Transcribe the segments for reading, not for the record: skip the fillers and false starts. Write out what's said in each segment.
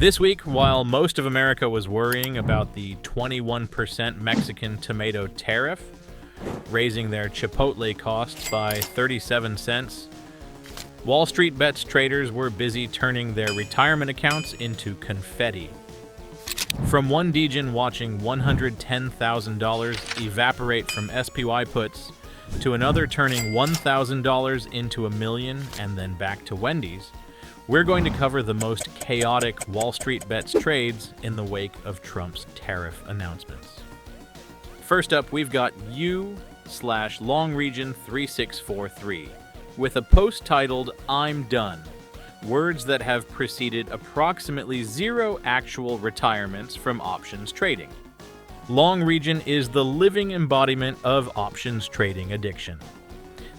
This week, while most of America was worrying about the 21% Mexican tomato tariff, raising their Chipotle costs by 37 cents, WallStreetBets traders were busy turning their retirement accounts into confetti. From one degen watching $110,000 evaporate from SPY puts, to another turning $1,000 into $1 million and then back to Wendy's, we're going to cover the most chaotic WallStreetBets trades in the wake of Trump's tariff announcements. First up, we've got U/LongRegion3643 with a post titled, "I'm done." Words that have preceded approximately 0 actual retirements from options trading. Long Region is the living embodiment of options trading addiction.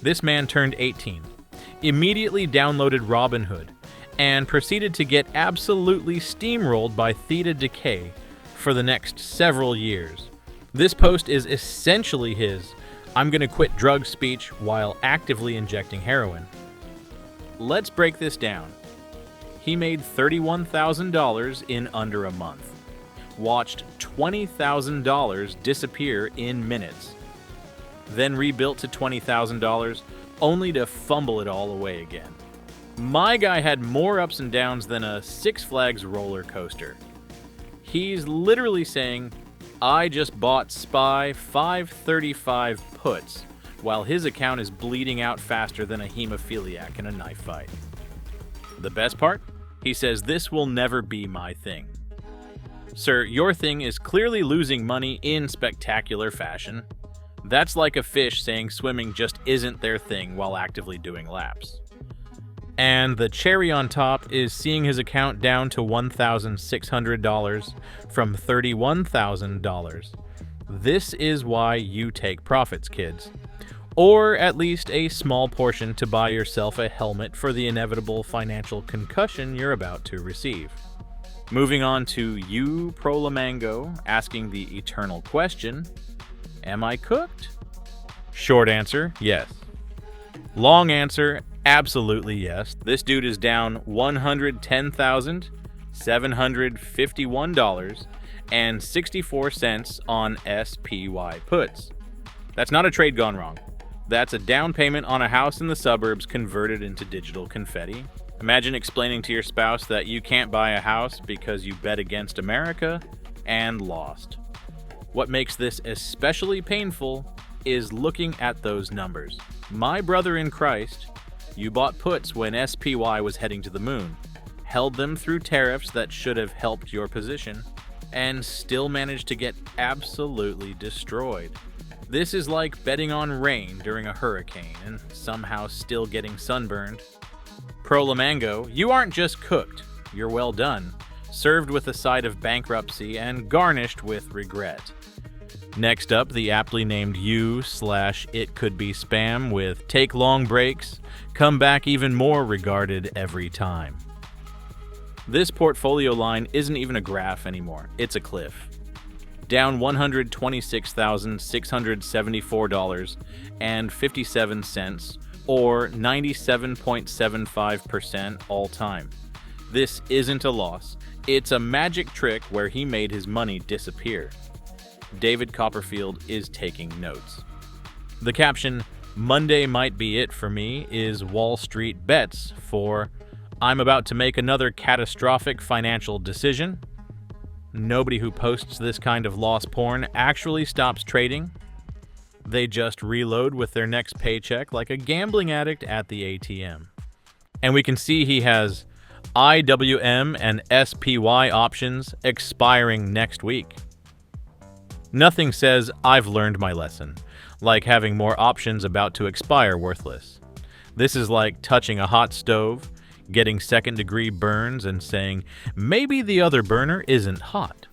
This man turned 18, immediately downloaded Robinhood, and proceeded to get absolutely steamrolled by theta decay for the next several years. This post is essentially his "I'm gonna quit drug" speech while actively injecting heroin. Let's break this down. He made $31,000 in under a month, watched $20,000 disappear in minutes, then rebuilt to $20,000 only to fumble it all away again. My guy had more ups and downs than a Six Flags roller coaster. He's literally saying, "I just bought SPY 535 puts," while his account is bleeding out faster than a hemophiliac in a knife fight. The best part? He says, "This will never be my thing." Sir, your thing is clearly losing money in spectacular fashion. That's like a fish saying swimming just isn't their thing while actively doing laps. And the cherry on top is seeing his account down to $1,600 from $31,000. This is why you take profits, kids. Or at least a small portion to buy yourself a helmet for the inevitable financial concussion you're about to receive. Moving on to you, Prolamango, asking the eternal question, am I cooked? Short answer, yes. Long answer, absolutely yes. This dude is down $110,751.64 on SPY puts. That's not a trade gone wrong. That's a down payment on a house in the suburbs converted into digital confetti. Imagine explaining to your spouse that you can't buy a house because you bet against America and lost. What makes this especially painful is looking at those numbers. My brother in Christ, you bought puts when SPY was heading to the moon, held them through tariffs that should have helped your position, and still managed to get absolutely destroyed. This is like betting on rain during a hurricane and somehow still getting sunburned. Prolamango, you aren't just cooked, you're well done, served with a side of bankruptcy and garnished with regret. Next up, the aptly named U/It Could Be Spam with "Take long breaks, come back even more regarded every time." This portfolio line isn't even a graph anymore, it's a cliff. Down $126,674.57 or 97.75% all time. This isn't a loss, it's a magic trick where he made his money disappear. David Copperfield is taking notes. The caption, "Monday might be it for me," is WallStreetBets for "I'm about to make another catastrophic financial decision." Nobody who posts this kind of loss porn actually stops trading. They just reload with their next paycheck like a gambling addict at the ATM. And we can see he has IWM and SPY options expiring next week. Nothing says "I've learned my lesson," like having more options about to expire worthless. This is like touching a hot stove, getting second-degree burns, and saying, maybe the other burner isn't hot.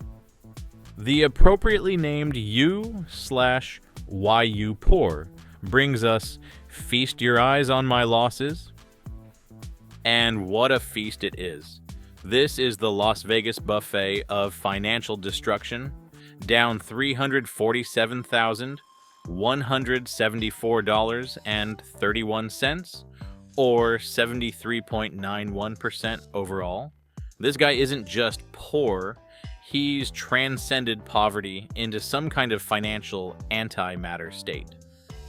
The appropriately named U/Why You Poor brings us "Feast your eyes on my losses." And what a feast it is. This is the Las Vegas buffet of financial destruction, down $347,174.31 or 73.91% overall. This guy isn't just poor, he's transcended poverty into some kind of financial antimatter state.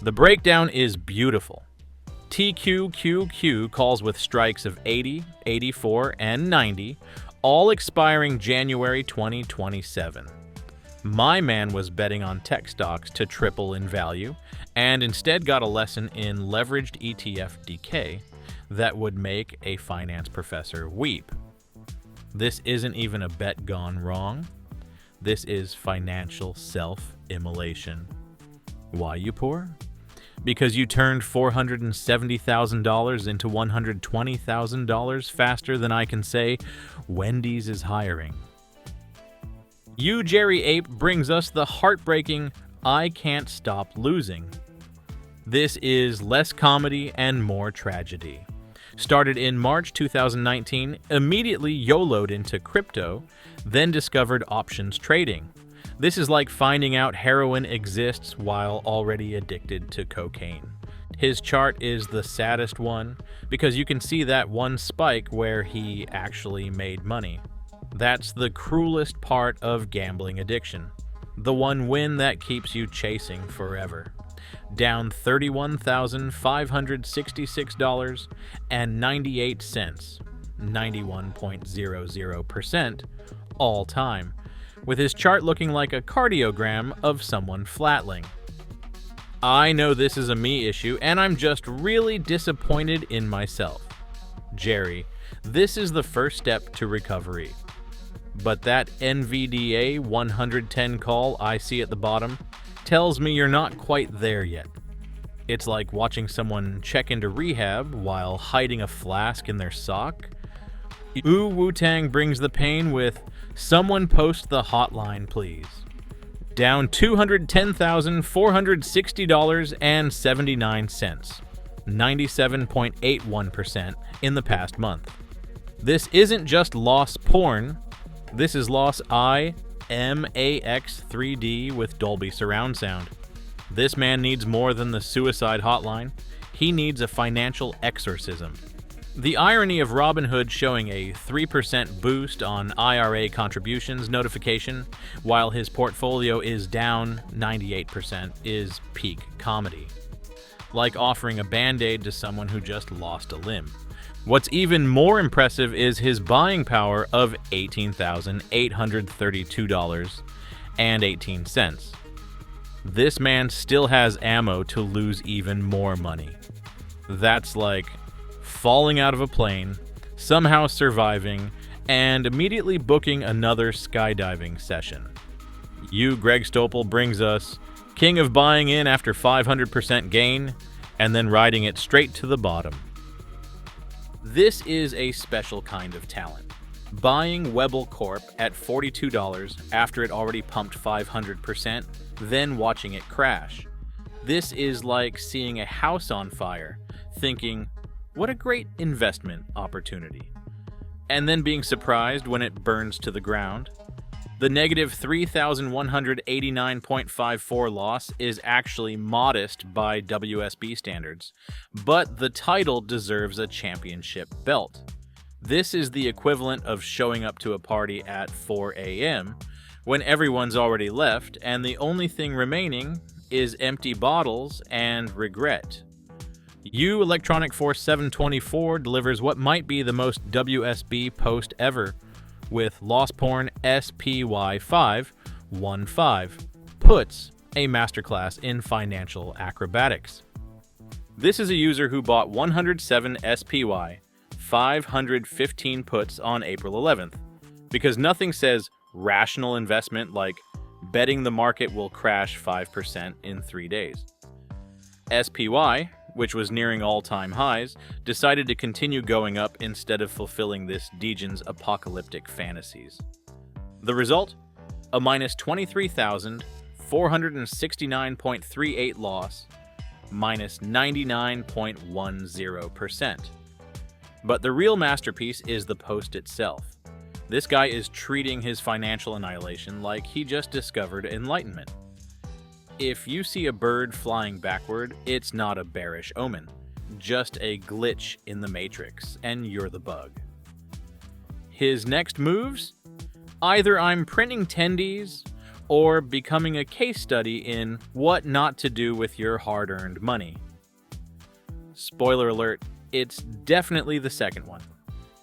The breakdown is beautiful. TQQQ calls with strikes of 80, 84, and 90, all expiring January 2027. My man was betting on tech stocks to triple in value, and instead got a lesson in leveraged ETF decay that would make a finance professor weep. This isn't even a bet gone wrong. This is financial self-immolation. Why you poor? Because you turned $470,000 into $120,000 faster than I can say Wendy's is hiring. You, Jerry Ape, brings us the heartbreaking I Can't Stop Losing. This is less comedy and more tragedy. Started in March 2019, immediately YOLO'd into crypto, then discovered options trading. This is like finding out heroin exists while already addicted to cocaine. His chart is the saddest one because you can see that one spike where he actually made money. That's the cruelest part of gambling addiction. The one win that keeps you chasing forever. Down $31,566.98, 91.00% all time, with his chart looking like a cardiogram of someone flatling. I know this is a me issue, and I'm just really disappointed in myself. Jerry, this is the first step to recovery. But that NVDA 110 call I see at the bottom tells me you're not quite there yet. It's like watching someone check into rehab while hiding a flask in their sock. Ooh, Wu-Tang brings the pain with someone post the hotline, please. Down $210,460.79, 97.81% in the past month. This isn't just loss porn. This is loss IMAX 3D with Dolby surround sound. This man needs more than the suicide hotline. He needs a financial exorcism. The irony of Robinhood showing a 3% boost on IRA contributions notification while his portfolio is down 98% is peak comedy. Like offering a Band-Aid to someone who just lost a limb. What's even more impressive is his buying power of $18,832.18. This man still has ammo to lose even more money. That's like falling out of a plane, somehow surviving, and immediately booking another skydiving session. You, Greg Stopel, brings us king of buying in after 500% gain, and then riding it straight to the bottom. This is a special kind of talent. Buying Webble Corp at $42 after it already pumped 500%, then watching it crash. This is like seeing a house on fire, thinking, what a great investment opportunity. And then being surprised when it burns to the ground. The negative 3,189.54 loss is actually modest by WSB standards, but the title deserves a championship belt. This is the equivalent of showing up to a party at 4 a.m. when everyone's already left and the only thing remaining is empty bottles and regret. U Electronic Force 724 delivers what might be the most WSB post ever, with Loss Porn SPY515 puts a masterclass in financial acrobatics. This is a user who bought 107 SPY 515 puts on April 11th, because nothing says rational investment like betting the market will crash 5% in 3 days. SPY, which was nearing all-time highs, decided to continue going up instead of fulfilling this degens apocalyptic fantasies. The result? A minus 23,469.38 loss, minus 99.10%. But the real masterpiece is the post itself. This guy is treating his financial annihilation like he just discovered enlightenment. If you see a bird flying backward, it's not a bearish omen, just a glitch in the matrix, and you're the bug. His next moves? Either I'm printing tendies or becoming a case study in what not to do with your hard-earned money. Spoiler alert, it's definitely the second one.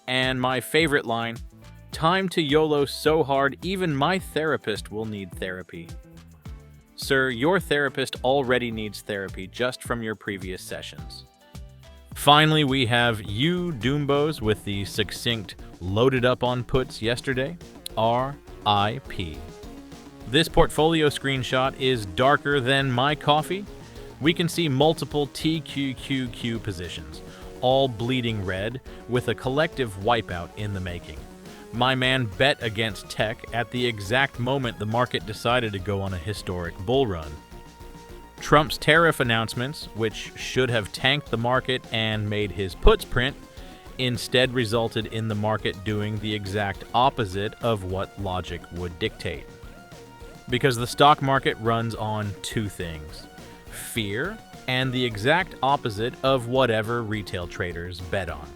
And my favorite line, time to YOLO so hard even my therapist will need therapy. Sir, your therapist already needs therapy just from your previous sessions. Finally, we have you Doombos with the succinct loaded up on puts yesterday, RIP. This portfolio screenshot is darker than my coffee. We can see multiple TQQQ positions, all bleeding red, with a collective wipeout in the making. My man bet against tech at the exact moment the market decided to go on a historic bull run. Trump's tariff announcements, which should have tanked the market and made his puts print, instead resulted in the market doing the exact opposite of what logic would dictate. Because the stock market runs on two things: fear and the exact opposite of whatever retail traders bet on.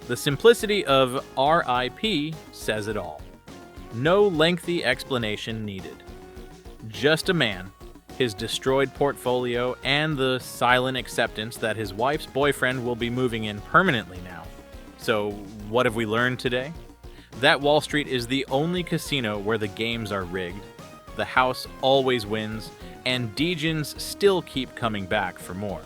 The simplicity of RIP says it all. No lengthy explanation needed. Just a man, his destroyed portfolio, and the silent acceptance that his wife's boyfriend will be moving in permanently now. So, what have we learned today? That Wall Street is the only casino where the games are rigged, the house always wins, and degens still keep coming back for more.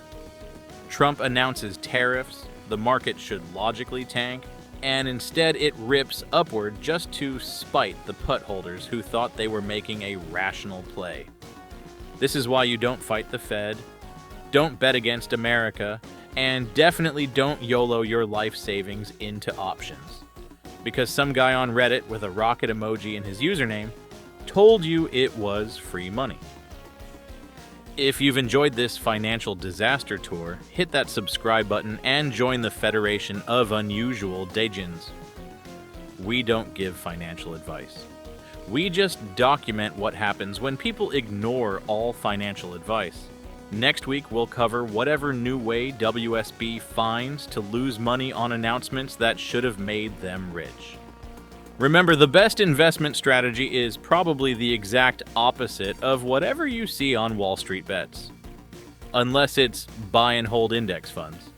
Trump announces tariffs, the market should logically tank, and instead it rips upward just to spite the put holders who thought they were making a rational play. This is why you don't fight the Fed, don't bet against America, and definitely don't YOLO your life savings into options. Because some guy on Reddit with a rocket emoji in his username told you it was free money. If you've enjoyed this financial disaster tour, hit that subscribe button and join the Federation of Unusual Degens. We don't give financial advice. We just document what happens when people ignore all financial advice. Next week, we'll cover whatever new way WSB finds to lose money on announcements that should have made them rich. Remember, the best investment strategy is probably the exact opposite of whatever you see on WallStreetBets. Unless it's buy and hold index funds.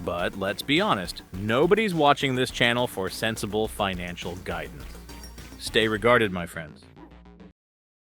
But let's be honest, nobody's watching this channel for sensible financial guidance. Stay regarded, my friends.